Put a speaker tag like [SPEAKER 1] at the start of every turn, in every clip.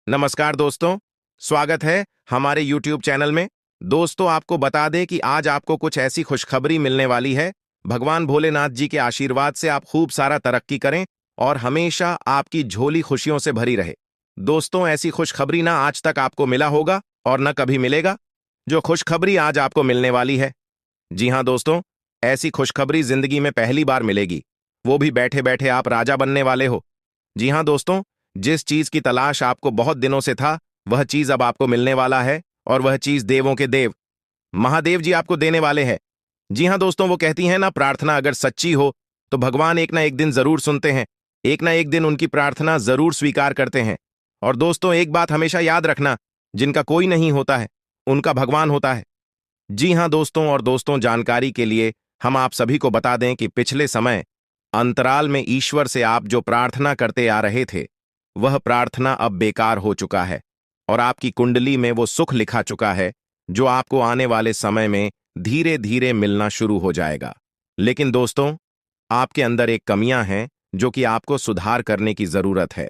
[SPEAKER 1] नमस्कार दोस्तों, स्वागत है हमारे YouTube चैनल में। दोस्तों, आपको बता दें कि आज आपको कुछ ऐसी खुशखबरी मिलने वाली है। भगवान भोलेनाथ जी के आशीर्वाद से आप खूब सारा तरक्की करें और हमेशा आपकी झोली खुशियों से भरी रहे। दोस्तों, ऐसी खुशखबरी ना आज तक आपको मिला होगा और न कभी मिलेगा, जो खुशखबरी आज आपको मिलने वाली है। जी हाँ दोस्तों, ऐसी खुशखबरी जिंदगी में पहली बार मिलेगी, वो भी बैठे बैठे आप राजा बनने वाले हो। जी हाँ दोस्तों, जिस चीज की तलाश आपको बहुत दिनों से था, वह चीज अब आपको मिलने वाला है और वह चीज देवों के देव महादेव जी आपको देने वाले हैं। जी हाँ दोस्तों, वो कहती हैं ना, प्रार्थना अगर सच्ची हो तो भगवान एक ना एक दिन जरूर सुनते हैं, एक ना एक दिन उनकी प्रार्थना जरूर स्वीकार करते हैं। और दोस्तों, एक बात हमेशा याद रखना, जिनका कोई नहीं होता है उनका भगवान होता है। जी हाँ दोस्तों, और दोस्तों, जानकारी के लिए हम आप सभी को बता दें कि पिछले समय अंतराल में ईश्वर से आप जो प्रार्थना करते आ रहे थे, वह प्रार्थना अब बेकार हो चुका है और आपकी कुंडली में वो सुख लिखा चुका है जो आपको आने वाले समय में धीरे धीरे मिलना शुरू हो जाएगा। लेकिन दोस्तों, आपके अंदर एक कमियां हैं जो कि आपको सुधार करने की जरूरत है।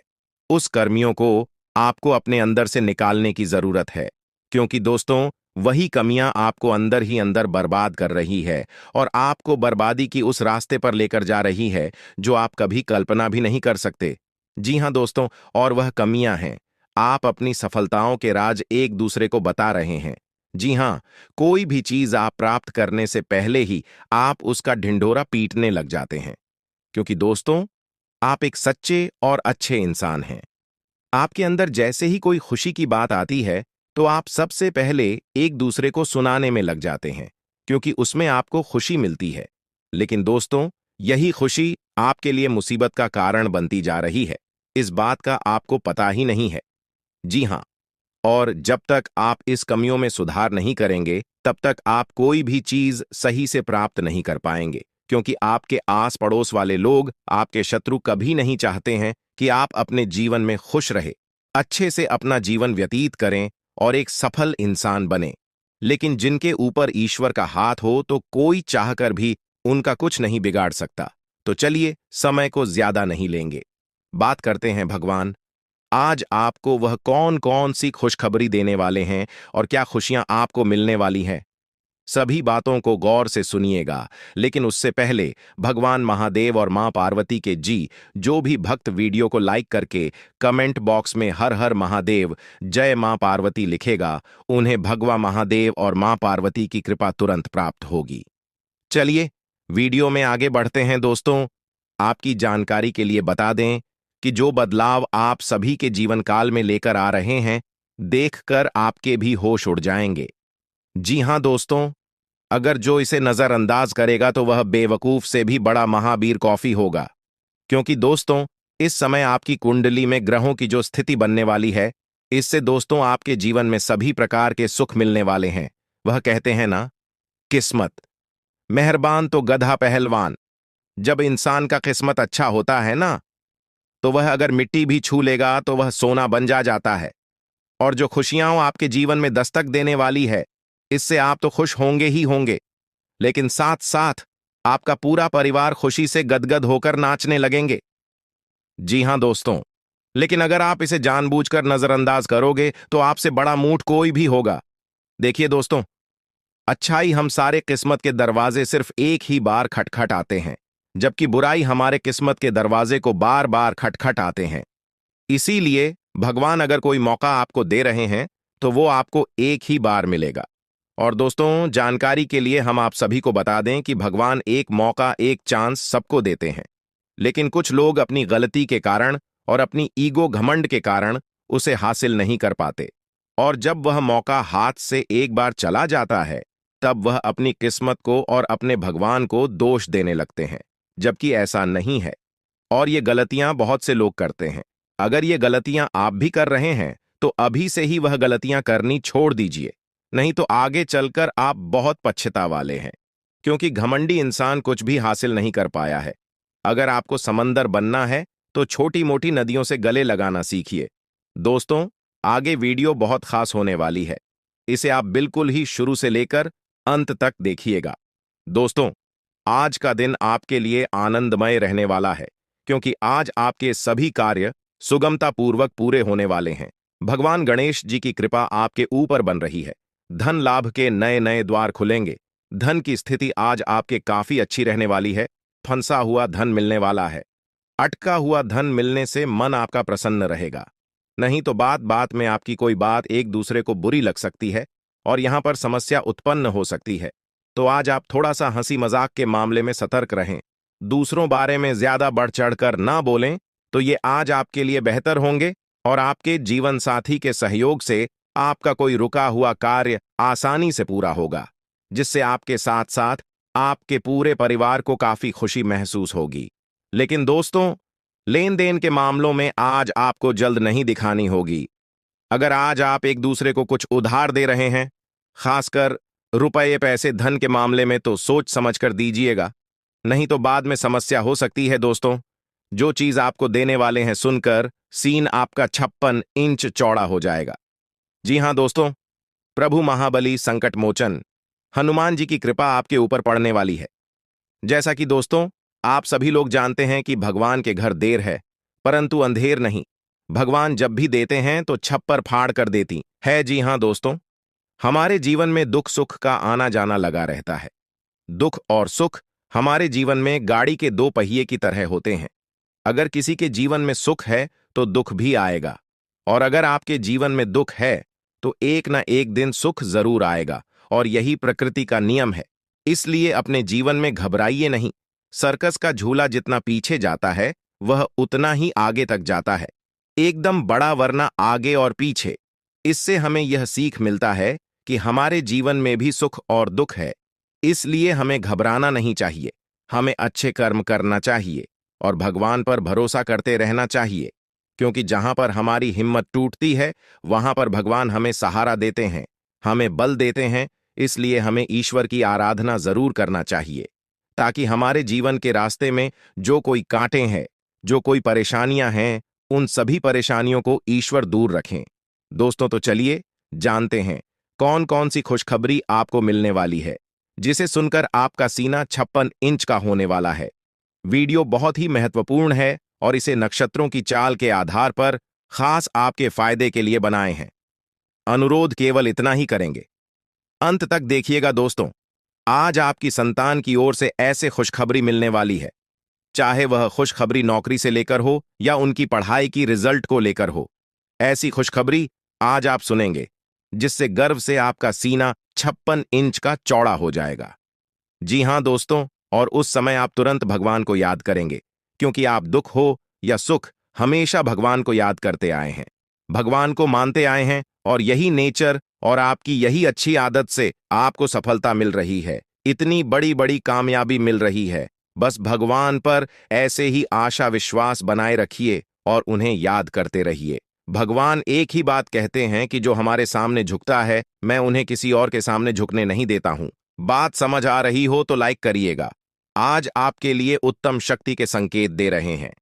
[SPEAKER 1] उस कर्मियों को आपको अपने अंदर से निकालने की जरूरत है, क्योंकि दोस्तों, वही कमियां आपको अंदर ही अंदर बर्बाद कर रही है और आपको बर्बादी की उस रास्ते पर लेकर जा रही है जो आप कभी कल्पना भी नहीं कर सकते। जी हाँ दोस्तों, और वह कमियां हैं, आप अपनी सफलताओं के राज एक दूसरे को बता रहे हैं। जी हाँ, कोई भी चीज आप प्राप्त करने से पहले ही आप उसका ढिंढोरा पीटने लग जाते हैं, क्योंकि दोस्तों, आप एक सच्चे और अच्छे इंसान हैं। आपके अंदर जैसे ही कोई खुशी की बात आती है तो आप सबसे पहले एक दूसरे को सुनाने में लग जाते हैं, क्योंकि उसमें आपको खुशी मिलती है। लेकिन दोस्तों, यही खुशी आपके लिए मुसीबत का कारण बनती जा रही है, इस बात का आपको पता ही नहीं है। जी हाँ, और जब तक आप इस कमियों में सुधार नहीं करेंगे, तब तक आप कोई भी चीज सही से प्राप्त नहीं कर पाएंगे, क्योंकि आपके आस पड़ोस वाले लोग, आपके शत्रु, कभी नहीं चाहते हैं कि आप अपने जीवन में खुश रहे, अच्छे से अपना जीवन व्यतीत करें और एक सफल इंसान बने। लेकिन जिनके ऊपर ईश्वर का हाथ हो तो कोई चाहकर भी उनका कुछ नहीं बिगाड़ सकता। तो चलिए, समय को ज्यादा नहीं लेंगे, बात करते हैं भगवान। आज आपको वह कौन कौन सी खुशखबरी देने वाले हैं और क्या खुशियां आपको मिलने वाली हैं। सभी बातों को गौर से सुनिएगा, लेकिन उससे पहले भगवान महादेव और मां पार्वती के जो भी भक्त वीडियो को लाइक करके कमेंट बॉक्स में हर हर महादेव, जय मां पार्वती लिखेगा, उन्हें भगवा महादेव और मां पार्वती की कृपा तुरंत प्राप्त होगी। चलिए, वीडियो में आगे बढ़ते हैं। दोस्तों, आपकी जानकारी के लिए बता दें कि जो बदलाव आप सभी के जीवन काल में लेकर आ रहे हैं, देखकर आपके भी होश उड़ जाएंगे। जी हां दोस्तों, अगर जो इसे नजरअंदाज करेगा तो वह बेवकूफ से भी बड़ा महावीर कॉफी होगा, क्योंकि दोस्तों, इस समय आपकी कुंडली में ग्रहों की जो स्थिति बनने वाली है, इससे दोस्तों आपके जीवन में सभी प्रकार के सुख मिलने वाले हैं। वह कहते हैं ना, किस्मत मेहरबान तो गधा पहलवान। जब इंसान का किस्मत अच्छा होता है ना, तो वह अगर मिट्टी भी छू लेगा तो वह सोना बन जाता है। और जो खुशियां आपके जीवन में दस्तक देने वाली है, इससे आप तो खुश होंगे ही होंगे, लेकिन साथ साथ आपका पूरा परिवार खुशी से गदगद होकर नाचने लगेंगे। जी हां दोस्तों, लेकिन अगर आप इसे जानबूझकर नजरअंदाज करोगे तो आपसे बड़ा मूठ कोई भी होगा। देखिए दोस्तों, अच्छाई हम सारे किस्मत के दरवाजे सिर्फ एक ही बार खटखट आते हैं, जबकि बुराई हमारे किस्मत के दरवाजे को बार बार खटखट आते हैं। इसीलिए भगवान अगर कोई मौका आपको दे रहे हैं तो वो आपको एक ही बार मिलेगा। और दोस्तों, जानकारी के लिए हम आप सभी को बता दें कि भगवान एक मौका, एक चांस सबको देते हैं, लेकिन कुछ लोग अपनी गलती के कारण और अपनी ईगो घमंड के कारण उसे हासिल नहीं कर पाते। और जब वह मौका हाथ से एक बार चला जाता है, तब वह अपनी किस्मत को और अपने भगवान को दोष देने लगते हैं, जबकि ऐसा नहीं है। और ये गलतियां बहुत से लोग करते हैं। अगर ये गलतियां आप भी कर रहे हैं तो अभी से ही वह गलतियां करनी छोड़ दीजिए, नहीं तो आगे चलकर आप बहुत पछता वाले हैं, क्योंकि घमंडी इंसान कुछ भी हासिल नहीं कर पाया है। अगर आपको समंदर बनना है तो छोटी मोटी नदियों से गले लगाना सीखिए। दोस्तों, आगे वीडियो बहुत खास होने वाली है, इसे आप बिल्कुल ही शुरू से लेकर अंत तक देखिएगा। दोस्तों, आज का दिन आपके लिए आनंदमय रहने वाला है, क्योंकि आज आपके सभी कार्य सुगमतापूर्वक पूरे होने वाले हैं। भगवान गणेश जी की कृपा आपके ऊपर बन रही है। धन लाभ के नए नए द्वार खुलेंगे। धन की स्थिति आज आपके काफी अच्छी रहने वाली है। फंसा हुआ धन मिलने वाला है। अटका हुआ धन मिलने से मन आपका प्रसन्न रहेगा। नहीं तो बात बात में आपकी कोई बात एक दूसरे को बुरी लग सकती है और यहां पर समस्या उत्पन्न हो सकती है। तो आज आप थोड़ा सा हंसी मजाक के मामले में सतर्क रहें। दूसरों बारे में ज्यादा बढ़ चढ़कर ना बोलें, तो ये आज आपके लिए बेहतर होंगे और आपके जीवन साथी के सहयोग से आपका कोई रुका हुआ कार्य आसानी से पूरा होगा, जिससे आपके साथ साथ आपके पूरे परिवार को काफी खुशी महसूस होगी। लेकिन दोस्तों, लेन देन के मामलों में आज आपको जल्द नहीं दिखानी होगी। अगर आज आप एक दूसरे को कुछ उधार दे रहे हैं, खासकर रुपए पैसे धन के मामले में, तो सोच समझ कर दीजिएगा, नहीं तो बाद में समस्या हो सकती है। दोस्तों, जो चीज आपको देने वाले हैं सुनकर सीन आपका 56 इंच चौड़ा हो जाएगा। जी हां दोस्तों, प्रभु महाबली संकट मोचन हनुमान जी की कृपा आपके ऊपर पड़ने वाली है। जैसा कि दोस्तों, आप सभी लोग जानते हैं कि भगवान के घर देर है परंतु अंधेर नहीं। भगवान जब भी देते हैं तो छप्पर फाड़ कर देती है। जी हां दोस्तों, हमारे जीवन में दुख सुख का आना जाना लगा रहता है। दुख और सुख हमारे जीवन में गाड़ी के दो पहिए की तरह होते हैं। अगर किसी के जीवन में सुख है तो दुख भी आएगा, और अगर आपके जीवन में दुख है तो एक ना एक दिन सुख जरूर आएगा, और यही प्रकृति का नियम है। इसलिए अपने जीवन में घबराइए नहीं। सर्कस का झूला जितना पीछे जाता है वह उतना ही आगे तक जाता है, एकदम बड़ा वरना आगे और पीछे। इससे हमें यह सीख मिलता है कि हमारे जीवन में भी सुख और दुख है। इसलिए हमें घबराना नहीं चाहिए। हमें अच्छे कर्म करना चाहिए और भगवान पर भरोसा करते रहना चाहिए, क्योंकि जहां पर हमारी हिम्मत टूटती है वहां पर भगवान हमें सहारा देते हैं, हमें बल देते हैं। इसलिए हमें ईश्वर की आराधना जरूर करना चाहिए, ताकि हमारे जीवन के रास्ते में जो कोई कांटे हैं, जो कोई परेशानियां हैं, उन सभी परेशानियों को ईश्वर दूर रखें। दोस्तों, तो चलिए जानते हैं कौन कौन सी खुशखबरी आपको मिलने वाली है, जिसे सुनकर आपका सीना 56 इंच का होने वाला है। वीडियो बहुत ही महत्वपूर्ण है और इसे नक्षत्रों की चाल के आधार पर खास आपके फायदे के लिए बनाए हैं। अनुरोध केवल इतना ही करेंगे, अंत तक देखिएगा दोस्तों। आज आपकी संतान की ओर से ऐसे खुशखबरी मिलने वाली है, चाहे वह खुशखबरी नौकरी से लेकर हो या उनकी पढ़ाई की रिजल्ट को लेकर हो। ऐसी खुशखबरी आज आप सुनेंगे जिससे गर्व से आपका सीना 56 इंच का चौड़ा हो जाएगा। जी हां दोस्तों, और उस समय आप तुरंत भगवान को याद करेंगे, क्योंकि आप दुख हो या सुख हमेशा भगवान को याद करते आए हैं, भगवान को मानते आए हैं, और यही नेचर और आपकी यही अच्छी आदत से आपको सफलता मिल रही है, इतनी बड़ी बड़ी कामयाबी मिल रही है। बस भगवान पर ऐसे ही आशा विश्वास बनाए रखिए और उन्हें याद करते रहिए। भगवान एक ही बात कहते हैं कि जो हमारे सामने झुकता है मैं उन्हें किसी और के सामने झुकने नहीं देता हूं। बात समझ आ रही हो तो लाइक करिएगा। आज आपके लिए उत्तम शक्ति के संकेत दे रहे हैं।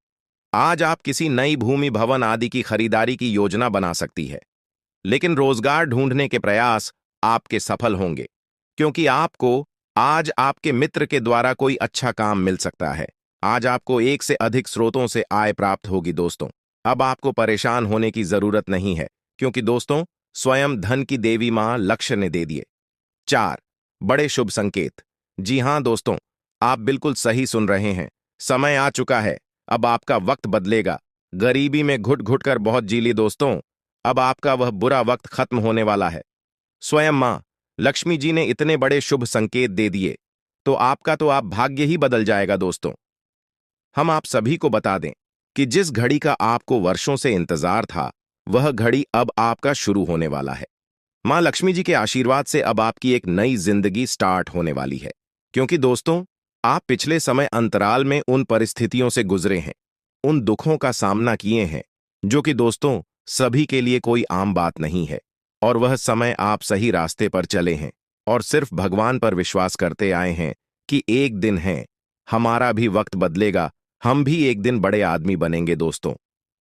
[SPEAKER 1] आज आप किसी नई भूमि भवन आदि की खरीदारी की योजना बना सकती है, लेकिन रोजगार ढूंढने के प्रयास आपके सफल होंगे, क्योंकि आपको आज आपके मित्र के द्वारा कोई अच्छा काम मिल सकता है। आज आपको एक से अधिक स्रोतों से आय प्राप्त होगी दोस्तों। अब आपको परेशान होने की जरूरत नहीं है, क्योंकि दोस्तों स्वयं धन की देवी मां लक्ष्य ने दे दिए 4 बड़े शुभ संकेत। जी हां दोस्तों, आप बिल्कुल सही सुन रहे हैं। समय आ चुका है, अब आपका वक्त बदलेगा। गरीबी में घुट घुट कर बहुत जी ली दोस्तों, अब आपका वह बुरा वक्त खत्म होने वाला है। स्वयं मां लक्ष्मी जी ने इतने बड़े शुभ संकेत दे दिए, तो आपका तो आप भाग्य ही बदल जाएगा दोस्तों। हम आप सभी को बता दें कि जिस घड़ी का आपको वर्षों से इंतजार था, वह घड़ी अब आपका शुरू होने वाला है। मां लक्ष्मी जी के आशीर्वाद से अब आपकी एक नई जिंदगी स्टार्ट होने वाली है, क्योंकि दोस्तों आप पिछले समय अंतराल में उन परिस्थितियों से गुजरे हैं, उन दुखों का सामना किए हैं, जो कि दोस्तों सभी के लिए कोई आम बात नहीं है। और वह समय आप सही रास्ते पर चले हैं और सिर्फ भगवान पर विश्वास करते आए हैं कि एक दिन है, हमारा भी वक्त बदलेगा, हम भी एक दिन बड़े आदमी बनेंगे दोस्तों।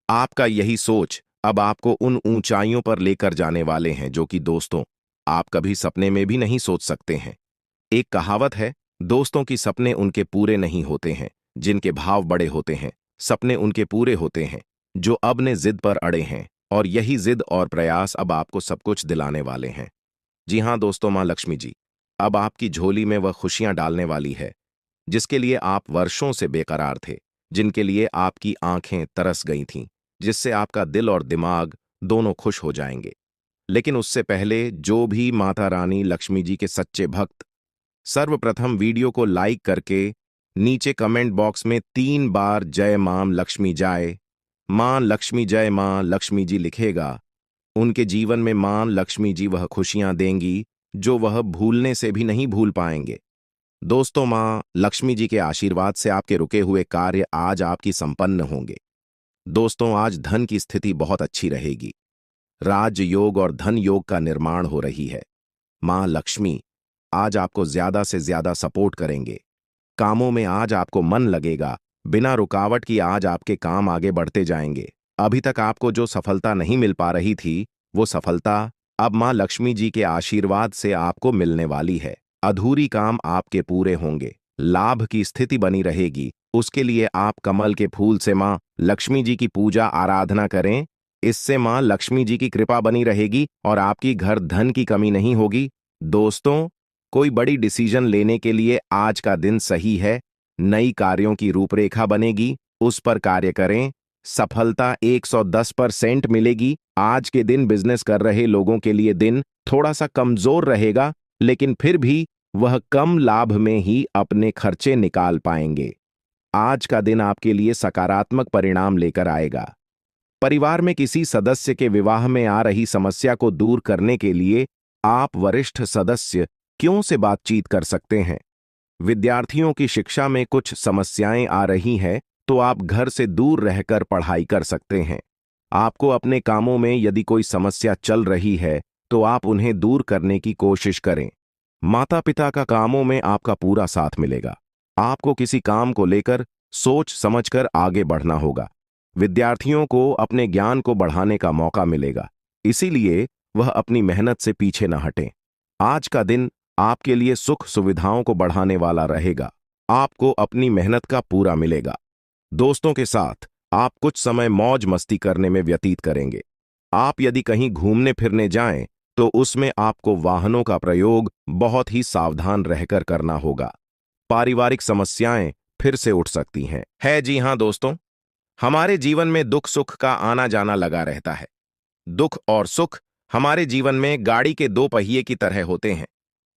[SPEAKER 1] आपका यही सोच अब आपको उन ऊंचाइयों पर लेकर जाने वाले हैं जो कि दोस्तों आप कभी सपने में भी नहीं सोच सकते हैं। एक कहावत है दोस्तों कि सपने उनके पूरे नहीं होते हैं जिनके भाव बड़े होते हैं, सपने उनके पूरे होते हैं जो अब ने जिद पर अड़े हैं और यही जिद और प्रयास अब आपको सब कुछ दिलाने वाले हैं। जी हाँ दोस्तों, माँ लक्ष्मी जी अब आपकी झोली में वह खुशियां डालने वाली है जिसके लिए आप वर्षों से बेकरार थे, जिनके लिए आपकी आंखें तरस गई थीं, जिससे आपका दिल और दिमाग दोनों खुश हो जाएंगे। लेकिन उससे पहले जो भी माता रानी लक्ष्मी जी के सच्चे भक्त सर्वप्रथम वीडियो को लाइक करके नीचे कमेंट बॉक्स में 3 बार जय मां लक्ष्मी जी लिखेगा, उनके जीवन में मां लक्ष्मी जी वह खुशियां देंगी जो वह भूलने से भी नहीं भूल पाएंगे। दोस्तों, मां लक्ष्मी जी के आशीर्वाद से आपके रुके हुए कार्य आज आपकी संपन्न होंगे। दोस्तों, आज धन की स्थिति बहुत अच्छी रहेगी। राजयोग और धन योग का निर्माण हो रही है। मां लक्ष्मी आज आपको ज्यादा से ज्यादा सपोर्ट करेंगे। कामों में आज आपको मन लगेगा, बिना रुकावट की आज आपके काम आगे बढ़ते जाएंगे। अभी तक आपको जो सफलता नहीं मिल पा रही थी, वो सफलता अब मां लक्ष्मी जी के आशीर्वाद से आपको मिलने वाली है। अधूरी काम आपके पूरे होंगे, लाभ की स्थिति बनी रहेगी। उसके लिए आप कमल के फूल से मां लक्ष्मी जी की पूजा आराधना करें। इससे मां लक्ष्मी जी की कृपा बनी रहेगी और आपकी घर धन की कमी नहीं होगी। दोस्तों, कोई बड़ी डिसीजन लेने के लिए आज का दिन सही है। नई कार्यों की रूपरेखा बनेगी, उस पर कार्य करें। सफलता 110% मिलेगी। आज के दिन बिजनेस कर रहे लोगों के लिए दिन थोड़ा सा कमजोर रहेगा, लेकिन फिर भी वह कम लाभ में ही अपने खर्चे निकाल पाएंगे। आज का दिन आपके लिए सकारात्मक परिणाम लेकर आएगा। परिवार में किसी सदस्य के विवाह में आ रही समस्या को दूर करने के लिए आप वरिष्ठ सदस्य क्यों से बातचीत कर सकते हैं। विद्यार्थियों की शिक्षा में कुछ समस्याएं आ रही हैं, तो आप घर से दूर रहकर पढ़ाई कर सकते हैं। आपको अपने कामों में यदि कोई समस्या चल रही है, तो आप उन्हें दूर करने की कोशिश करें। माता पिता का कामों में आपका पूरा साथ मिलेगा। आपको किसी काम को लेकर सोच समझकर आगे बढ़ना होगा। विद्यार्थियों को अपने ज्ञान को बढ़ाने का मौका मिलेगा, इसीलिए वह अपनी मेहनत से पीछे न हटें। आज का दिन आपके लिए सुख सुविधाओं को बढ़ाने वाला रहेगा। आपको अपनी मेहनत का पूरा मिलेगा। दोस्तों के साथ आप कुछ समय मौज मस्ती करने में व्यतीत करेंगे। आप यदि कहीं घूमने फिरने जाएं, तो उसमें आपको वाहनों का प्रयोग बहुत ही सावधान रहकर करना होगा। पारिवारिक समस्याएं फिर से उठ सकती हैं। जी हां दोस्तों, हमारे जीवन में दुख सुख का आना जाना लगा रहता है। दुख और सुख हमारे जीवन में गाड़ी के दो पहिए की तरह होते हैं।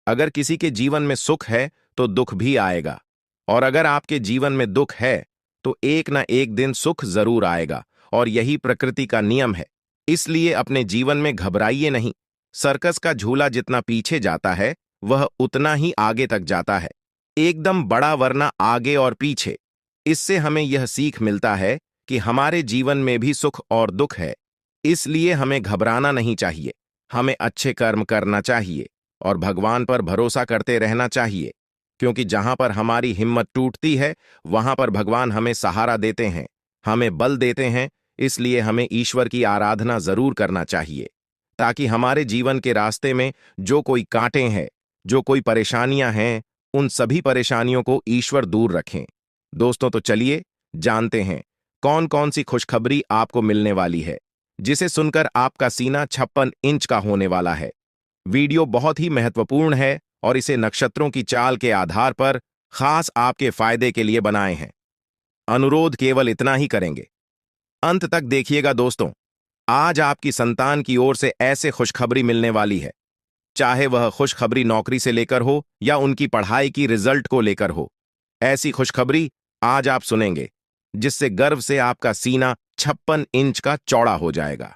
[SPEAKER 1] अगर किसी के जीवन में सुख है तो दुख भी आएगा, और अगर आपके जीवन में दुख है तो एक ना एक दिन सुख जरूर आएगा, और यही प्रकृति का नियम है। इसलिए अपने जीवन में घबराइए नहीं। सर्कस का झूला जितना पीछे जाता है, वह उतना ही आगे तक जाता है। एकदम बड़ा वरना आगे और पीछे। इससे हमें यह सीख मिलता है कि हमारे जीवन में भी सुख और दुख है। इसलिए हमें घबराना नहीं चाहिए। हमें अच्छे कर्म करना चाहिए और भगवान पर भरोसा करते रहना चाहिए, क्योंकि जहां पर हमारी हिम्मत टूटती है, वहां पर भगवान हमें सहारा देते हैं, हमें बल देते हैं। इसलिए हमें ईश्वर की आराधना जरूर करना चाहिए, ताकि हमारे जीवन के रास्ते में जो कोई कांटे हैं, जो कोई परेशानियां हैं, उन सभी परेशानियों को ईश्वर दूर रखें। दोस्तों, तो चलिए जानते हैं कौन कौन सी खुशखबरी आपको मिलने वाली है, जिसे सुनकर आपका सीना 56 इंच का होने वाला है। वीडियो बहुत ही महत्वपूर्ण है और इसे नक्षत्रों की चाल के आधार पर खास आपके फायदे के लिए बनाए हैं। अनुरोध केवल इतना ही करेंगे, अंत तक देखिएगा दोस्तों। आज आपकी संतान की ओर से ऐसे खुशखबरी मिलने वाली है, चाहे वह खुशखबरी नौकरी से लेकर हो या उनकी पढ़ाई की रिजल्ट को लेकर हो। ऐसी खुशखबरी आज आप सुनेंगे जिससे गर्व से आपका सीना 56 इंच का चौड़ा हो जाएगा।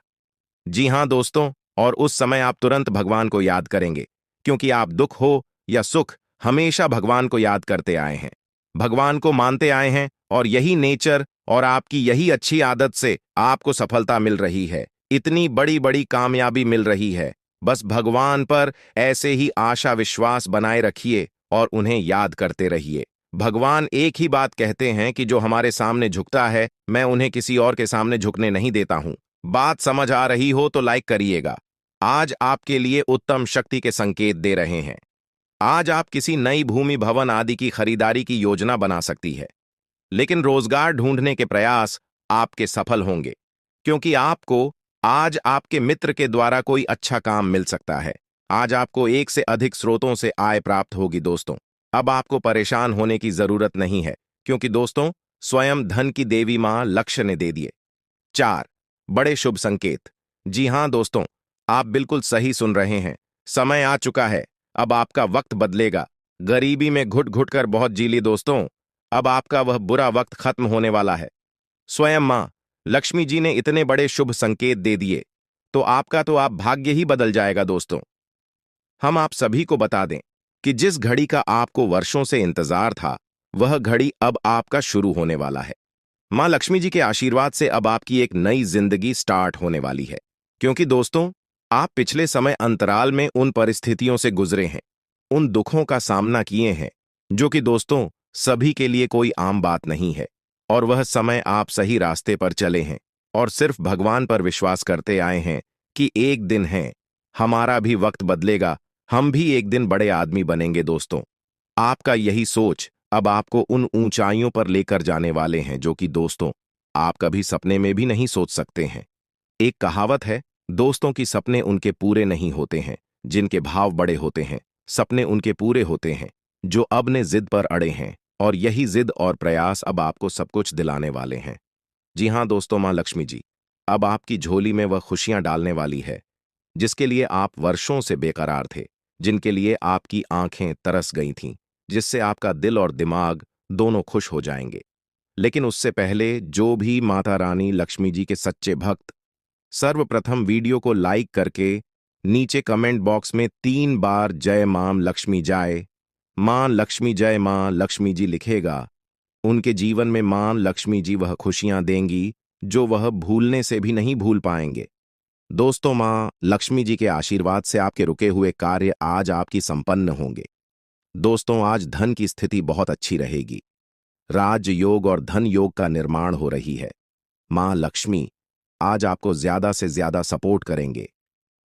[SPEAKER 1] जी हां दोस्तों, और उस समय आप तुरंत भगवान को याद करेंगे, क्योंकि आप दुख हो या सुख हमेशा भगवान को याद करते आए हैं, भगवान को मानते आए हैं, और यही नेचर और आपकी यही अच्छी आदत से आपको सफलता मिल रही है, इतनी बड़ी बड़ी कामयाबी मिल रही है। बस भगवान पर ऐसे ही आशा विश्वास बनाए रखिए और उन्हें याद करते रहिए। भगवान एक ही बात कहते हैं कि जो हमारे सामने झुकता है, मैं उन्हें किसी और के सामने झुकने नहीं देता हूं। बात समझ आ रही हो तो लाइक करिएगा। आज आपके लिए उत्तम शक्ति के संकेत दे रहे हैं। आज आप किसी नई भूमि भवन आदि की खरीदारी की योजना बना सकती है, लेकिन रोजगार ढूंढने के प्रयास आपके सफल होंगे, क्योंकि आपको आज आपके मित्र के द्वारा कोई अच्छा काम मिल सकता है। आज आपको एक से अधिक स्रोतों से आय प्राप्त होगी दोस्तों। अब आपको परेशान होने की जरूरत नहीं है, क्योंकि दोस्तों स्वयं धन की देवी मां लक्ष्य ने दे दिए। 4 बड़े शुभ संकेत। जी हां दोस्तों, आप बिल्कुल सही सुन रहे हैं। समय आ चुका है। अब आपका वक्त बदलेगा। गरीबी में घुट घुट कर बहुत जी ली दोस्तों। अब आपका वह बुरा वक्त खत्म होने वाला है। स्वयं मां लक्ष्मी जी ने इतने बड़े शुभ संकेत दे दिए, तो आपका तो आप भाग्य ही बदल जाएगा दोस्तों। हम आप सभी को बता दें कि जिस घड़ी का आपको वर्षों से इंतजार था, वह घड़ी अब आपका शुरू होने वाला है। मां लक्ष्मी जी के आशीर्वाद से अब आपकी एक नई जिंदगी स्टार्ट होने वाली है। क्योंकि दोस्तों, आप पिछले समय अंतराल में उन परिस्थितियों से गुजरे हैं, उन दुखों का सामना किए हैं, जो कि दोस्तों सभी के लिए कोई आम बात नहीं है। और वह समय आप सही रास्ते पर चले हैं और सिर्फ भगवान पर विश्वास करते आए हैं कि एक दिन है, हमारा भी वक्त बदलेगा, हम भी एक दिन बड़े आदमी बनेंगे दोस्तों। आपका यही सोच अब आपको उन ऊंचाइयों पर लेकर जाने वाले हैं जो कि दोस्तों आप कभी सपने में भी नहीं सोच सकते हैं। एक कहावत है, दोस्तों की सपने उनके पूरे नहीं होते हैं जिनके भाव बड़े होते हैं, सपने उनके पूरे होते हैं जो अब ने जिद पर अड़े हैं, और यही जिद और प्रयास अब आपको सब कुछ दिलाने वाले हैं। जी हां दोस्तों, मां लक्ष्मी जी अब आपकी झोली में वह खुशियां डालने वाली है जिसके लिए आप वर्षों से बेकरार थे, जिनके लिए आपकी आंखें तरस गई थीं, जिससे आपका दिल और दिमाग दोनों खुश हो जाएंगे। लेकिन उससे पहले जो भी माता रानी लक्ष्मी जी के सच्चे भक्त सर्वप्रथम वीडियो को लाइक करके नीचे कमेंट बॉक्स में 3 बार जय मां लक्ष्मी जय मां लक्ष्मी जी लिखेगा, उनके जीवन में मां लक्ष्मी जी वह खुशियां देंगी जो वह भूलने से भी नहीं भूल पाएंगे। दोस्तों, मां लक्ष्मी जी के आशीर्वाद से आपके रुके हुए कार्य आज आपकी संपन्न होंगे। दोस्तों, आज धन की स्थिति बहुत अच्छी रहेगी। राजयोग और धन योग का निर्माण हो रही है। मां लक्ष्मी आज आपको ज्यादा से ज्यादा सपोर्ट करेंगे।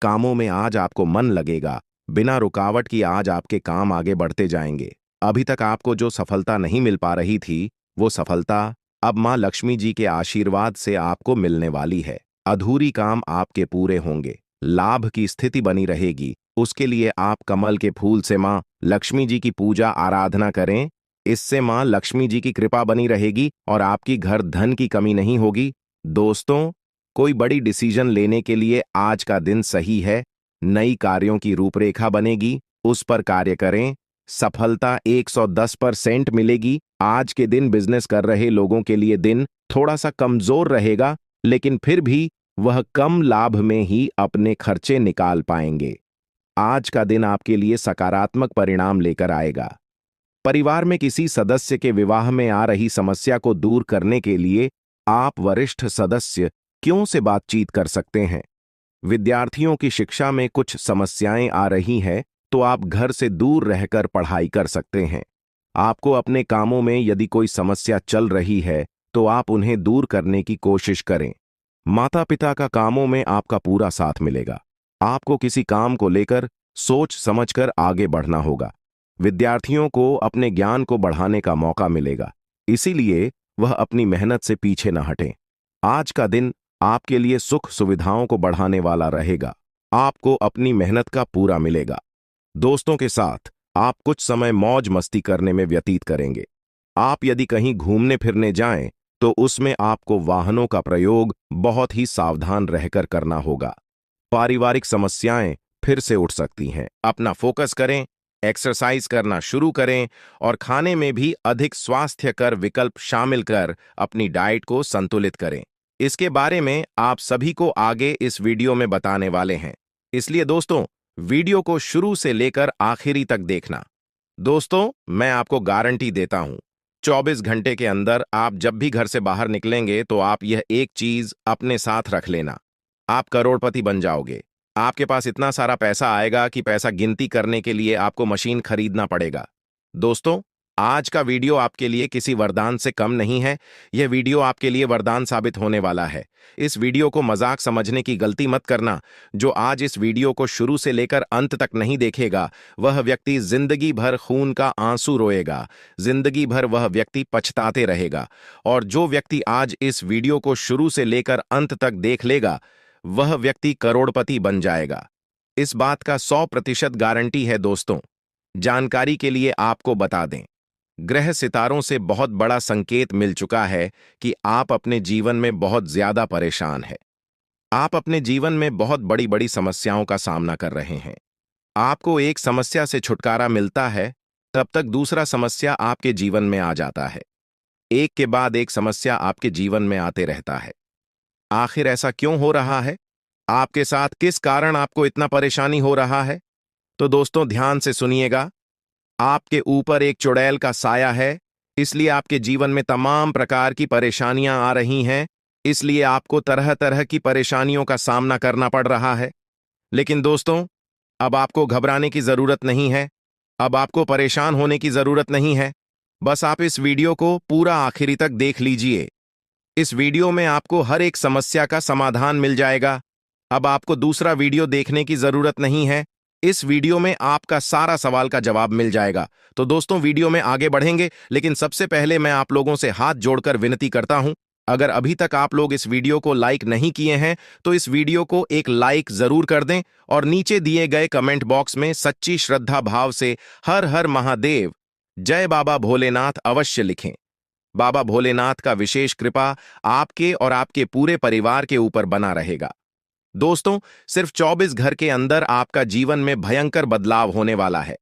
[SPEAKER 1] कामों में आज आपको मन लगेगा। बिना रुकावट की आज आपके काम आगे बढ़ते जाएंगे। अभी तक आपको जो सफलता नहीं मिल पा रही थी, वो सफलता अब मां लक्ष्मी जी के आशीर्वाद से आपको मिलने वाली है। अधूरी काम आपके पूरे होंगे। लाभ की स्थिति बनी रहेगी। उसके लिए आप कमल के फूल से मां लक्ष्मी जी की पूजा आराधना करें। इससे मां लक्ष्मी जी की कृपा बनी रहेगी और आपकी घर धन की कमी नहीं होगी। दोस्तों, कोई बड़ी डिसीजन लेने के लिए आज का दिन सही है। नई कार्यों की रूपरेखा बनेगी, उस पर कार्य करें। सफलता 110% मिलेगी। आज के दिन बिजनेस कर रहे लोगों के लिए दिन थोड़ा सा कमजोर रहेगा, लेकिन फिर भी वह कम लाभ में ही अपने खर्चे निकाल पाएंगे। आज का दिन आपके लिए सकारात्मक परिणाम लेकर आएगा। परिवार में किसी सदस्य के विवाह में आ रही समस्या को दूर करने के लिए आप वरिष्ठ सदस्य क्यों से बातचीत कर सकते हैं। विद्यार्थियों की शिक्षा में कुछ समस्याएं आ रही हैं, तो आप घर से दूर रहकर पढ़ाई कर सकते हैं। आपको अपने कामों में यदि कोई समस्या चल रही है, तो आप उन्हें दूर करने की कोशिश करें। माता पिता का कामों में आपका पूरा साथ मिलेगा। आपको किसी काम को लेकर सोच समझकर आगे बढ़ना होगा। विद्यार्थियों को अपने ज्ञान को बढ़ाने का मौका मिलेगा, इसीलिए वह अपनी मेहनत से पीछे न हटें। आज का दिन आपके लिए सुख सुविधाओं को बढ़ाने वाला रहेगा। आपको अपनी मेहनत का पूरा मिलेगा। दोस्तों के साथ आप कुछ समय मौज मस्ती करने में व्यतीत करेंगे। आप यदि कहीं घूमने फिरने जाएं, तो उसमें आपको वाहनों का प्रयोग बहुत ही सावधान रहकर करना होगा। पारिवारिक समस्याएं फिर से उठ सकती हैं। अपना फोकस करें, एक्सरसाइज करना शुरू करें और खाने में भी अधिक स्वास्थ्यकर विकल्प शामिल कर अपनी डाइट को संतुलित करें। इसके बारे में आप सभी को आगे इस वीडियो में बताने वाले हैं, इसलिए दोस्तों वीडियो को शुरू से लेकर आखिरी तक देखना। दोस्तों, मैं आपको गारंटी देता हूं, 24 घंटे के अंदर आप जब भी घर से बाहर निकलेंगे तो आप यह एक चीज अपने साथ रख लेना, आप करोड़पति बन जाओगे। आपके पास इतना सारा पैसा आएगा कि पैसा गिनती करने के लिए आपको मशीन खरीदना पड़ेगा। दोस्तों, आज का वीडियो आपके लिए किसी वरदान से कम नहीं है। यह वीडियो आपके लिए वरदान साबित होने वाला है। इस वीडियो को मजाक समझने की गलती मत करना। जो आज इस वीडियो को शुरू से लेकर अंत तक नहीं देखेगा, वह व्यक्ति जिंदगी भर खून का आंसू रोएगा, जिंदगी भर वह व्यक्ति पछताते रहेगा। और जो व्यक्ति आज इस वीडियो को शुरू से लेकर अंत तक देख लेगा, वह व्यक्ति करोड़पति बन जाएगा। इस बात का 100% गारंटी है दोस्तों। जानकारी के लिए आपको बता दें, ग्रह सितारों से बहुत बड़ा संकेत मिल चुका है कि आप अपने जीवन में बहुत ज्यादा परेशान हैं। आप अपने जीवन में बहुत बड़ी बड़ी समस्याओं का सामना कर रहे हैं। आपको एक समस्या से छुटकारा मिलता है, तब तक दूसरा समस्या आपके जीवन में आ जाता है। एक के बाद एक समस्या आपके जीवन में आते रहता है। आखिर ऐसा क्यों हो रहा है? आपके साथ किस कारण आपको इतना परेशानी हो रहा है? तो दोस्तों ध्यान से सुनिएगा। आपके ऊपर एक चुड़ैल का साया है, इसलिए आपके जीवन में तमाम प्रकार की परेशानियां आ रही हैं। इसलिए आपको तरह तरह की परेशानियों का सामना करना पड़ रहा है। लेकिन दोस्तों, अब आपको घबराने की जरूरत नहीं है। अब आपको परेशान होने की जरूरत नहीं है। बस आप इस वीडियो को पूरा आखिरी तक देख लीजिए। इस वीडियो में आपको हर एक समस्या का समाधान मिल जाएगा। अब आपको दूसरा वीडियो देखने की जरूरत नहीं है। इस वीडियो में आपका सारा सवाल का जवाब मिल जाएगा। तो दोस्तों, वीडियो में आगे बढ़ेंगे, लेकिन सबसे पहले मैं आप लोगों से हाथ जोड़कर विनती करता हूं, अगर अभी तक आप लोग इस वीडियो को लाइक नहीं किए हैं तो इस वीडियो को एक लाइक जरूर कर दें और नीचे दिए गए कमेंट बॉक्स में सच्ची श्रद्धा भाव से हर हर महादेव, जय बाबा भोलेनाथ अवश्य लिखें। बाबा भोलेनाथ का विशेष कृपा आपके और आपके पूरे परिवार के ऊपर बना रहेगा। दोस्तों, सिर्फ 24 घर के अंदर आपका जीवन में भयंकर बदलाव होने वाला है।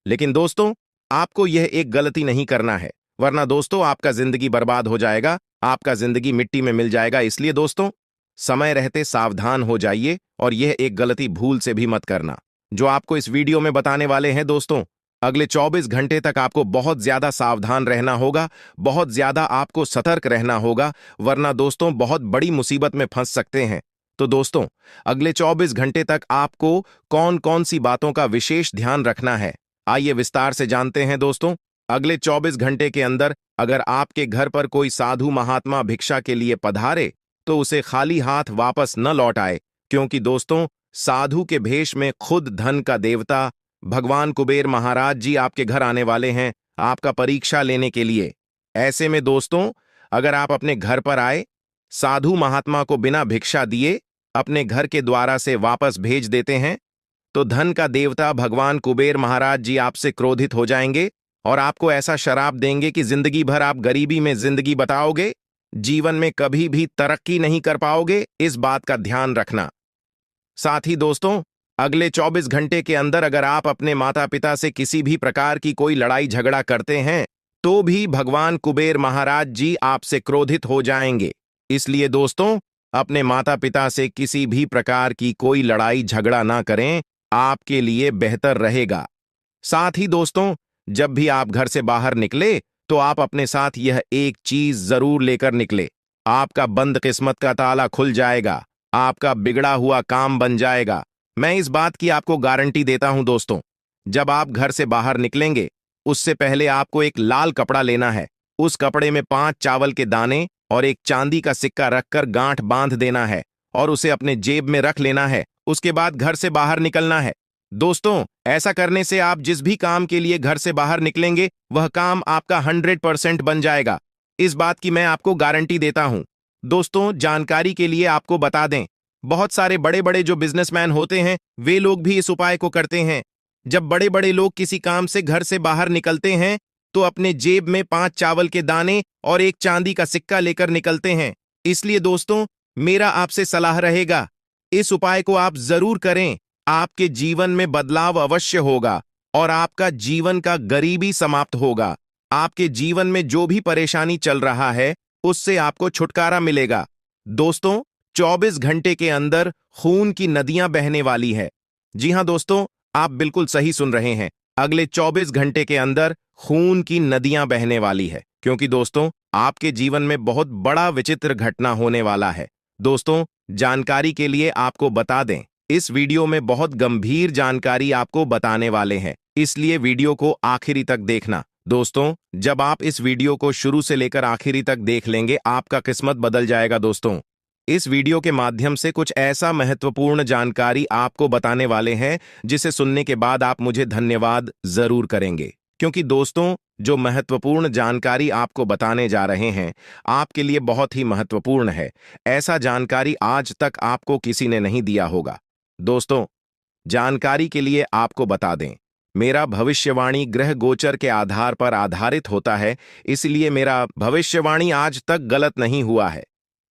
[SPEAKER 1] लेकिन दोस्तों, आपको यह एक गलती नहीं करना है, वरना दोस्तों आपका जिंदगी बर्बाद हो जाएगा, आपका जिंदगी मिट्टी में मिल जाएगा। इसलिए दोस्तों, समय रहते सावधान हो जाइए और यह एक गलती भूल से भी मत करना जो आपको इस वीडियो में बताने वाले हैं। दोस्तों, अगले 24 घंटे तक आपको बहुत ज्यादा सावधान रहना होगा, बहुत ज्यादा आपको सतर्क रहना होगा, वरना दोस्तों बहुत बड़ी मुसीबत में फंस सकते हैं। तो दोस्तों, अगले 24 घंटे तक आपको कौन कौन सी बातों का विशेष ध्यान रखना है, आइए विस्तार से जानते हैं। दोस्तों, अगले 24 घंटे के अंदर अगर आपके घर पर कोई साधु महात्मा भिक्षा के लिए पधारे तो उसे खाली हाथ वापस न लौट आए, क्योंकि दोस्तों साधु के भेष में खुद धन का देवता भगवान कुबेर महाराज जी आपके घर आने वाले हैं आपका परीक्षा लेने के लिए। ऐसे में दोस्तों, अगर आप अपने घर पर आए, साधु महात्मा को बिना भिक्षा दिए अपने घर के द्वारा से वापस भेज देते हैं, तो धन का देवता भगवान कुबेर महाराज जी आपसे क्रोधित हो जाएंगे और आपको ऐसा शराप देंगे कि जिंदगी भर आप गरीबी में जिंदगी बताओगे, जीवन में कभी भी तरक्की नहीं कर पाओगे। इस बात का ध्यान रखना। साथ ही दोस्तों, अगले 24 घंटे के अंदर अगर आप अपने माता पिता से किसी भी प्रकार की कोई लड़ाई झगड़ा करते हैं तो भी भगवान कुबेर महाराज जी आपसे क्रोधित हो जाएंगे। इसलिए दोस्तों, अपने माता पिता से किसी भी प्रकार की कोई लड़ाई झगड़ा ना करें, आपके लिए बेहतर रहेगा। साथ ही दोस्तों, जब भी आप घर से बाहर निकले तो आप अपने साथ यह एक चीज जरूर लेकर निकले। आपका बंद किस्मत का ताला खुल जाएगा, आपका बिगड़ा हुआ काम बन जाएगा। मैं इस बात की आपको गारंटी देता हूं। दोस्तों, जब आप घर से बाहर निकलेंगे उससे पहले आपको एक लाल कपड़ा लेना है। उस कपड़े में 5 चावल के दाने और एक चांदी का सिक्का रखकर गांठ बांध देना है और उसे अपने जेब में रख लेना है। उसके बाद घर से बाहर निकलना है। दोस्तों, ऐसा करने से आप जिस भी काम के लिए घर से बाहर निकलेंगे वह काम आपका 100% बन जाएगा। इस बात की मैं आपको गारंटी देता हूं। दोस्तों, जानकारी के लिए आपको बता दें, बहुत सारे बड़े बड़े जो बिजनेसमैन होते हैं वे लोग भी इस उपाय को करते हैं। जब बड़े बड़े लोग किसी काम से घर से बाहर निकलते हैं तो अपने जेब में 5 चावल के दाने और एक चांदी का सिक्का लेकर निकलते हैं। इसलिए दोस्तों, मेरा आपसे सलाह रहेगा, इस उपाय को आप जरूर करें। आपके जीवन में बदलाव अवश्य होगा और आपका जीवन का गरीबी समाप्त होगा। आपके जीवन में जो भी परेशानी चल रहा है उससे आपको छुटकारा मिलेगा। दोस्तों, 24 घंटे के अंदर खून की नदियां बहने वाली है। जी हां दोस्तों, आप बिल्कुल सही सुन रहे हैं। अगले 24 घंटे के अंदर खून की नदियां बहने वाली है, क्योंकि दोस्तों आपके जीवन में बहुत बड़ा विचित्र घटना होने वाला है। दोस्तों, जानकारी के लिए आपको बता दें, इस वीडियो में बहुत गंभीर जानकारी आपको बताने वाले हैं, इसलिए वीडियो को आखिरी तक देखना। दोस्तों, जब आप इस वीडियो को शुरू से लेकर आखिरी तक देख लेंगे, आपका किस्मत बदल जाएगा। दोस्तों, इस वीडियो के माध्यम से कुछ ऐसा महत्वपूर्ण जानकारी आपको बताने वाले हैं जिसे सुनने के बाद आप मुझे धन्यवाद जरूर करेंगे। क्योंकि दोस्तों, जो महत्वपूर्ण जानकारी आपको बताने जा रहे हैं आपके लिए बहुत ही महत्वपूर्ण है। ऐसा जानकारी आज तक आपको किसी ने नहीं दिया होगा। दोस्तों, जानकारी के लिए आपको बता दें, मेरा भविष्यवाणी ग्रह गोचर के आधार पर आधारित होता है, इसलिए मेरा भविष्यवाणी आज तक गलत नहीं हुआ है।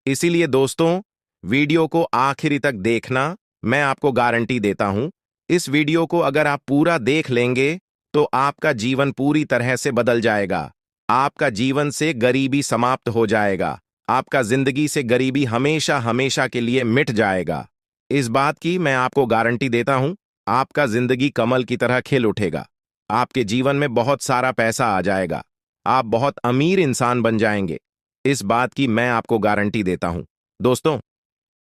[SPEAKER 1] इसीलिए दोस्तों, वीडियो को आखिरी तक देखना, मैं आपको गारंटी देता हूं। इस वीडियो को अगर आप पूरा देख लेंगे तो आपका जीवन पूरी तरह से बदल जाएगा। आपका जीवन से गरीबी समाप्त हो जाएगा। आपका जिंदगी से गरीबी हमेशा हमेशा के लिए मिट जाएगा। इस बात की मैं आपको गारंटी देता हूं। आपका जिंदगी कमल की तरह खिल उठेगा। आपके जीवन में बहुत सारा पैसा आ जाएगा। आप बहुत अमीर इंसान बन जाएंगे। इस बात की मैं आपको गारंटी देता हूं। दोस्तों,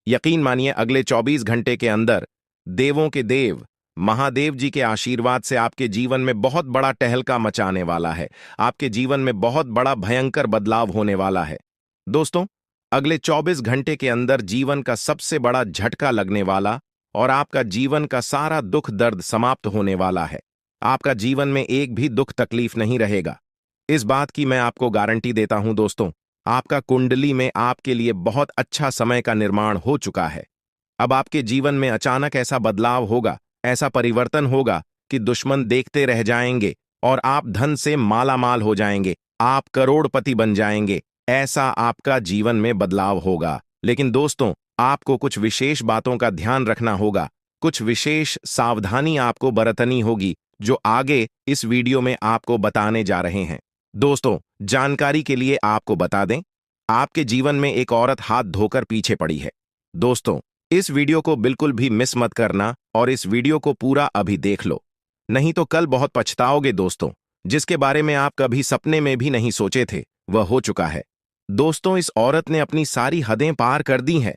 [SPEAKER 1] यकीन मानिए, अगले 24 घंटे के अंदर देवों के देव महादेव जी के आशीर्वाद से आपके जीवन में बहुत बड़ा टहलका मचाने वाला है। आपके जीवन में बहुत बड़ा भयंकर बदलाव होने वाला है। दोस्तों, अगले 24 घंटे के अंदर जीवन का सबसे बड़ा झटका लगने वाला और आपका जीवन का सारा दुख दर्द समाप्त होने वाला है। आपका जीवन में एक भी दुख तकलीफ नहीं रहेगा। इस बात की मैं आपको गारंटी देता हूं। दोस्तों, आपका कुंडली में आपके लिए बहुत अच्छा समय का निर्माण हो चुका है। अब आपके जीवन में अचानक ऐसा बदलाव होगा, ऐसा परिवर्तन होगा कि दुश्मन देखते रह जाएंगे और आप धन से मालामाल हो जाएंगे। आप करोड़पति बन जाएंगे। ऐसा आपका जीवन में बदलाव होगा। लेकिन दोस्तों, आपको कुछ विशेष बातों का ध्यान रखना होगा। कुछ विशेष सावधानी आपको बरतनी होगी, जो आगे इस वीडियो में आपको बताने जा रहे हैं। दोस्तों, जानकारी के लिए आपको बता दें, आपके जीवन में एक औरत हाथ धोकर पीछे पड़ी है। दोस्तों, इस वीडियो को बिल्कुल भी मिस मत करना और इस वीडियो को पूरा अभी देख लो, नहीं तो कल बहुत पछताओगे। दोस्तों, जिसके बारे में आप कभी सपने में भी नहीं सोचे थे, वह हो चुका है। दोस्तों, इस औरत ने अपनी सारी हदें पार कर दी हैं।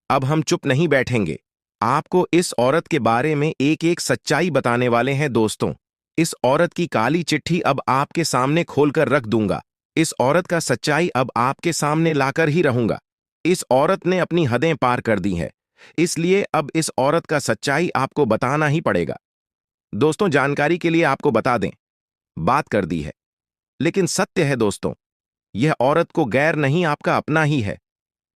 [SPEAKER 1] अब हम चुप नहीं बैठेंगे। आपको इस औरत के बारे में एक एक सच्चाई बताने वाले हैं। दोस्तों, इस औरत की काली चिट्ठी अब आपके सामने खोलकर रख दूंगा। इस औरत का सच्चाई अब आपके सामने लाकर ही रहूंगा। इस औरत ने अपनी हदें पार कर दी हैं, इसलिए अब इस औरत का सच्चाई आपको बताना ही पड़ेगा। दोस्तों, जानकारी के लिए आपको बता दें, बात कर दी है, लेकिन सत्य है दोस्तों, यह औरत को गैर नहीं, आपका अपना ही है।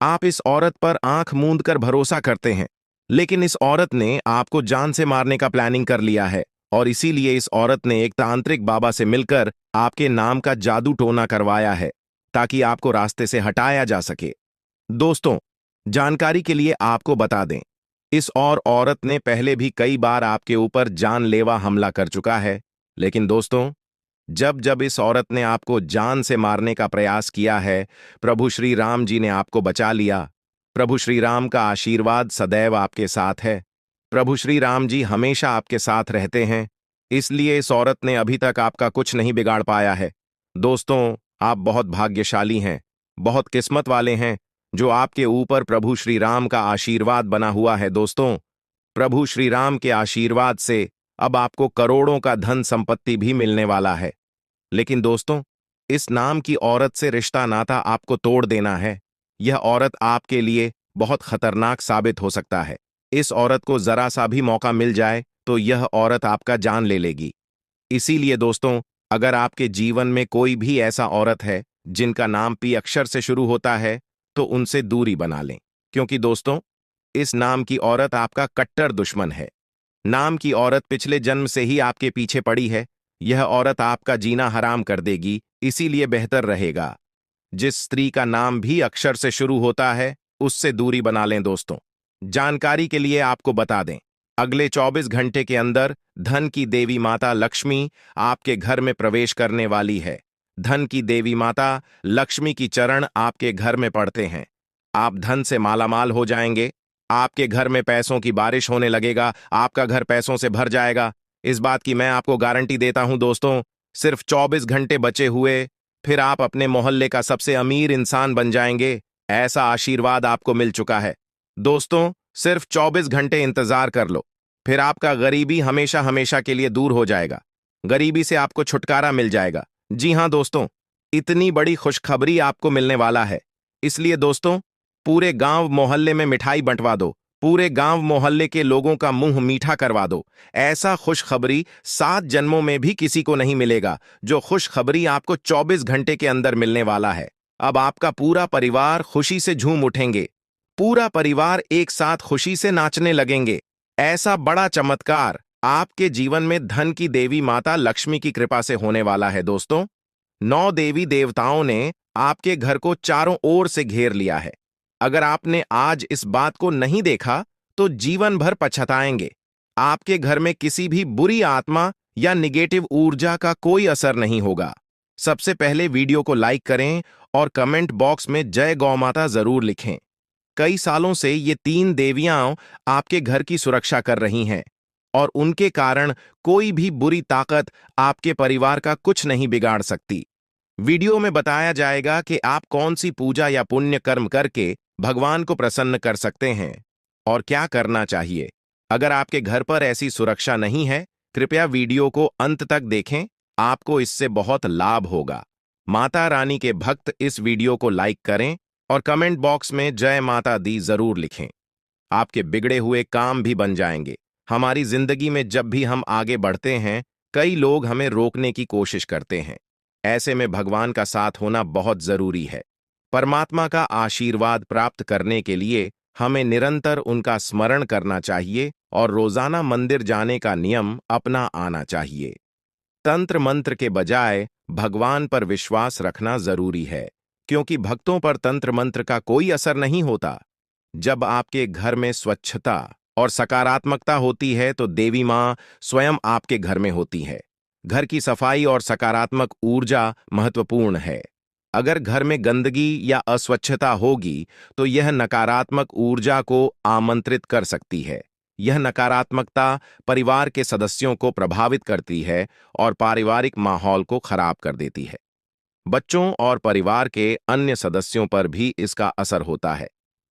[SPEAKER 1] आप इस औरत पर आंख मूंद कर भरोसा करते हैं, लेकिन इस औरत ने आपको जान से मारने का प्लानिंग कर लिया है और इसीलिए इस औरत ने एक तांत्रिक बाबा से मिलकर आपके नाम का जादू टोना करवाया है, ताकि आपको रास्ते से हटाया जा सके। दोस्तों, जानकारी के लिए आपको बता दें, इस औरत ने पहले भी कई बार आपके ऊपर जानलेवा हमला कर चुका है। लेकिन दोस्तों, जब जब इस औरत ने आपको जान से मारने का प्रयास किया है, प्रभु श्री राम जी ने आपको बचा लिया। प्रभु श्री राम का आशीर्वाद सदैव आपके साथ है। प्रभु श्री राम जी हमेशा आपके साथ रहते हैं, इसलिए इस औरत ने अभी तक आपका कुछ नहीं बिगाड़ पाया है। दोस्तों, आप बहुत भाग्यशाली हैं, बहुत किस्मत वाले हैं, जो आपके ऊपर प्रभु श्री राम का आशीर्वाद बना हुआ है। दोस्तों, प्रभु श्री राम के आशीर्वाद से अब आपको करोड़ों का धन संपत्ति भी मिलने वाला है। लेकिन दोस्तों, इस नाम की औरत से रिश्ता नाता आपको तोड़ देना है। यह औरत आपके लिए बहुत खतरनाक साबित हो सकता है। इस औरत को जरा सा भी मौका मिल जाए तो यह औरत आपका जान ले लेगी। इसीलिए दोस्तों, अगर आपके जीवन में कोई भी ऐसा औरत है जिनका नाम पी अक्षर से शुरू होता है, तो उनसे दूरी बना लें, क्योंकि दोस्तों, इस नाम की औरत आपका कट्टर दुश्मन है। नाम की औरत पिछले जन्म से ही आपके पीछे पड़ी है। यह औरत आपका जीना हराम कर देगी, इसीलिए बेहतर रहेगा जिस स्त्री का नाम भी अक्षर से शुरू होता है उससे दूरी बना लें। दोस्तों, जानकारी के लिए आपको बता दें, अगले 24 घंटे के अंदर धन की देवी माता लक्ष्मी आपके घर में प्रवेश करने वाली है। धन की देवी माता लक्ष्मी की चरण आपके घर में पड़ते हैं। आप धन से मालामाल हो जाएंगे। आपके घर में पैसों की बारिश होने लगेगा। आपका घर पैसों से भर जाएगा। इस बात की मैं आपको गारंटी देता हूं। दोस्तों, सिर्फ 24 घंटे बचे हुए, फिर आप अपने मोहल्ले का सबसे अमीर इंसान बन जाएंगे। ऐसा आशीर्वाद आपको मिल चुका है। दोस्तों, सिर्फ 24 घंटे इंतजार कर लो, फिर आपका गरीबी हमेशा हमेशा के लिए दूर हो जाएगा। गरीबी से आपको छुटकारा मिल जाएगा। जी हां दोस्तों, इतनी बड़ी खुशखबरी आपको मिलने वाला है। इसलिए दोस्तों, पूरे गांव मोहल्ले में मिठाई बंटवा दो। पूरे गांव मोहल्ले के लोगों का मुंह मीठा करवा दो। ऐसा खुशखबरी 7 जन्मों में भी किसी को नहीं मिलेगा, जो खुशखबरी आपको 24 घंटे के अंदर मिलने वाला है। अब आपका पूरा परिवार खुशी से झूम उठेंगे। पूरा परिवार एक साथ खुशी से नाचने लगेंगे। ऐसा बड़ा चमत्कार आपके जीवन में धन की देवी माता लक्ष्मी की कृपा से होने वाला है। दोस्तों, 9 देवी देवताओं ने आपके घर को चारों ओर से घेर लिया है। अगर आपने आज इस बात को नहीं देखा तो जीवन भर पछताएंगे। आपके घर में किसी भी बुरी आत्मा या निगेटिव ऊर्जा का कोई असर नहीं होगा। सबसे पहले वीडियो को लाइक करें और कमेंट बॉक्स में जय गौ माता जरूर लिखें। कई सालों से ये 3 देवियां आपके घर की सुरक्षा कर रही हैं और उनके कारण कोई भी बुरी ताकत आपके परिवार का कुछ नहीं बिगाड़ सकती। वीडियो में बताया जाएगा कि आप कौन सी पूजा या पुण्य कर्म करके भगवान को प्रसन्न कर सकते हैं और क्या करना चाहिए। अगर आपके घर पर ऐसी सुरक्षा नहीं है, कृपया वीडियो को अंत तक देखें, आपको इससे बहुत लाभ होगा। माता रानी के भक्त इस वीडियो को लाइक करें और कमेंट बॉक्स में जय माता दी जरूर लिखें। आपके बिगड़े हुए काम भी बन जाएंगे। हमारी जिंदगी में जब भी हम आगे बढ़ते हैं, कई लोग हमें रोकने की कोशिश करते हैं। ऐसे में भगवान का साथ होना बहुत जरूरी है। परमात्मा का आशीर्वाद प्राप्त करने के लिए हमें निरंतर उनका स्मरण करना चाहिए और रोजाना मंदिर जाने का नियम अपना आना चाहिए। तंत्र मंत्र के बजाय भगवान पर विश्वास रखना जरूरी है, क्योंकि भक्तों पर तंत्र मंत्र का कोई असर नहीं होता। जब आपके घर में स्वच्छता और सकारात्मकता होती है तो देवी मां स्वयं आपके घर में होती है। घर की सफाई और सकारात्मक ऊर्जा महत्वपूर्ण है। अगर घर में गंदगी या अस्वच्छता होगी तो यह नकारात्मक ऊर्जा को आमंत्रित कर सकती है। यह नकारात्मकता परिवार के सदस्यों को प्रभावित करती है और पारिवारिक माहौल को खराब कर देती है। बच्चों और परिवार के अन्य सदस्यों पर भी इसका असर होता है।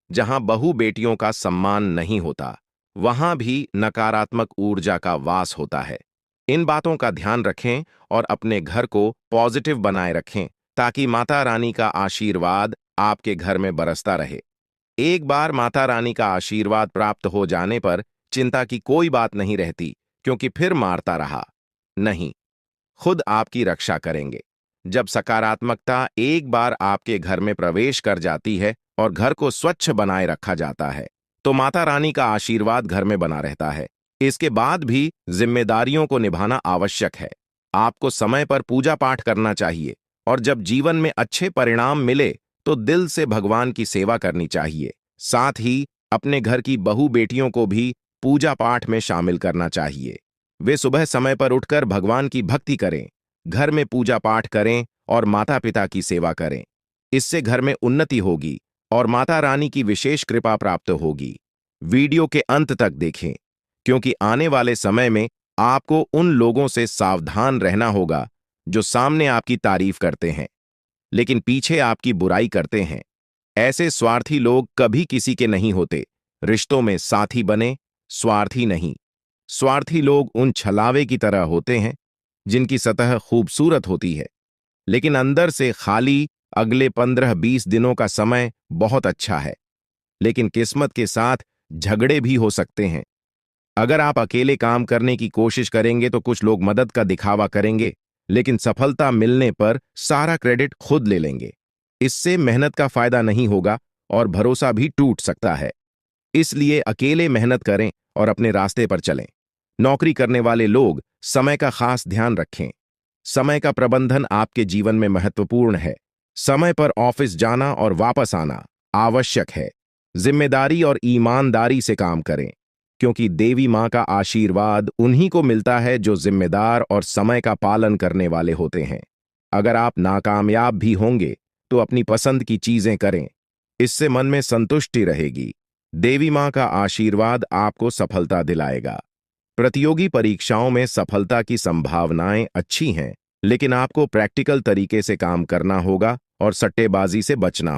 [SPEAKER 1] जहां बहू बेटियों का सम्मान नहीं होता, वहां भी नकारात्मक ऊर्जा का वास होता है। इन बातों का ध्यान रखें और अपने घर को पॉजिटिव बनाए रखें, ताकि माता रानी का आशीर्वाद आपके घर में बरसता रहे। एक बार माता रानी का आशीर्वाद प्राप्त हो जाने पर चिंता की कोई बात नहीं रहती, क्योंकि फिर मारता रहा नहीं, खुद आपकी रक्षा करेंगे। जब सकारात्मकता एक बार आपके घर में प्रवेश कर जाती है और घर को स्वच्छ बनाए रखा जाता है, तो माता रानी का आशीर्वाद घर में बना रहता है। इसके बाद भी जिम्मेदारियों को निभाना आवश्यक है। आपको समय पर पूजा पाठ करना चाहिए और जब जीवन में अच्छे परिणाम मिले तो दिल से भगवान की सेवा करनी चाहिए। साथ ही अपने घर की बहू बेटियों को भी पूजा पाठ में शामिल करना चाहिए। वे सुबह समय पर उठकर भगवान की भक्ति करें, घर में पूजा पाठ करें और माता पिता की सेवा करें। इससे घर में उन्नति होगी और माता रानी की विशेष कृपा प्राप्त होगी। वीडियो के अंत तक देखें, क्योंकि आने वाले समय में आपको उन लोगों से सावधान रहना होगा जो सामने आपकी तारीफ करते हैं लेकिन पीछे आपकी बुराई करते हैं। ऐसे स्वार्थी लोग कभी किसी के नहीं होते। रिश्तों में साथी बने, स्वार्थी नहीं। स्वार्थी लोग उन छलावे की तरह होते हैं जिनकी सतह खूबसूरत होती है लेकिन अंदर से खाली। अगले 15-20 दिनों का समय बहुत अच्छा है, लेकिन किस्मत के साथ झगड़े भी हो सकते हैं। अगर आप अकेले काम करने की कोशिश करेंगे तो कुछ लोग मदद का दिखावा करेंगे, लेकिन सफलता मिलने पर सारा क्रेडिट खुद ले लेंगे। इससे मेहनत का फायदा नहीं होगा और भरोसा भी टूट सकता है। इसलिए अकेले मेहनत करें और अपने रास्ते पर चलें। नौकरी करने वाले लोग समय का खास ध्यान रखें। समय का प्रबंधन आपके जीवन में महत्वपूर्ण है। समय पर ऑफिस जाना और वापस आना आवश्यक है। जिम्मेदारी और ईमानदारी से काम करें, क्योंकि देवी मां का आशीर्वाद उन्हीं को मिलता है जो जिम्मेदार और समय का पालन करने वाले होते हैं। अगर आप नाकामयाब भी होंगे तो अपनी पसंद की चीजें करें, इससे मन में संतुष्टि रहेगी। देवी मां का आशीर्वाद आपको सफलता दिलाएगा। प्रतियोगी परीक्षाओं में सफलता की संभावनाएं अच्छी हैं, लेकिन आपको प्रैक्टिकल तरीके से काम करना होगा और सट्टेबाजी से बचना।